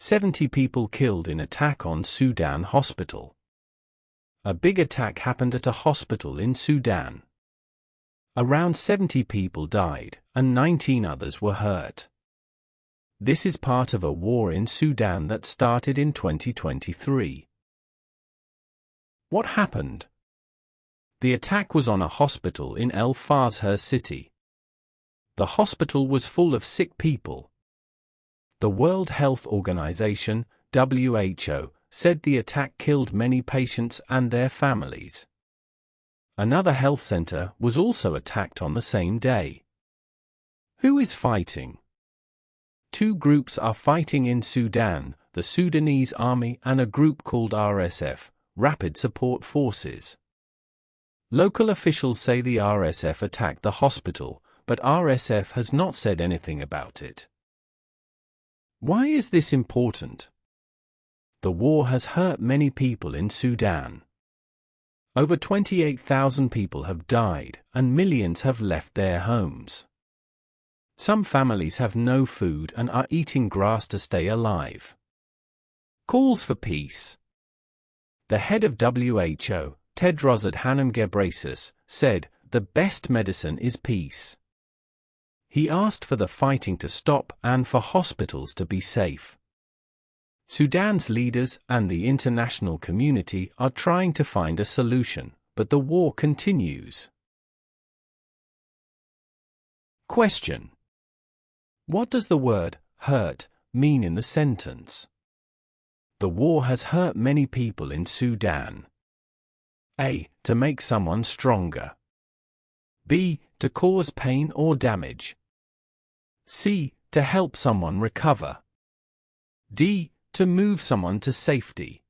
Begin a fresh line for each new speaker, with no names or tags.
70 people killed in attack on Sudan hospital. A big attack happened at a hospital in Sudan. Around 70 people died, and 19 others were hurt. This is part of a war in Sudan that started in 2023. What happened? The attack was on a hospital in El Fazher city. The hospital was full of sick people. The World Health Organization, WHO, said the attack killed many patients and their families. Another health center was also attacked on the same day. Who is fighting? Two groups are fighting in Sudan, the Sudanese army and a group called RSF, Rapid Support Forces. Local officials say the RSF attacked the hospital, but RSF has not said anything about it. Why is this important? The war has hurt many people in Sudan. Over 28,000 people have died, and millions have left their homes. Some families have no food and are eating grass to stay alive. Calls for peace. The head of WHO, Tedros Adhanom Ghebreyesus, said, "The best medicine is peace." He asked for the fighting to stop and for hospitals to be safe. Sudan's leaders and the international community are trying to find a solution, but the war continues. Question: what does the word hurt mean in the sentence? The war has hurt many people in Sudan. A. To make someone stronger. B. To cause pain or damage. C. To help someone recover. D. To move someone to safety.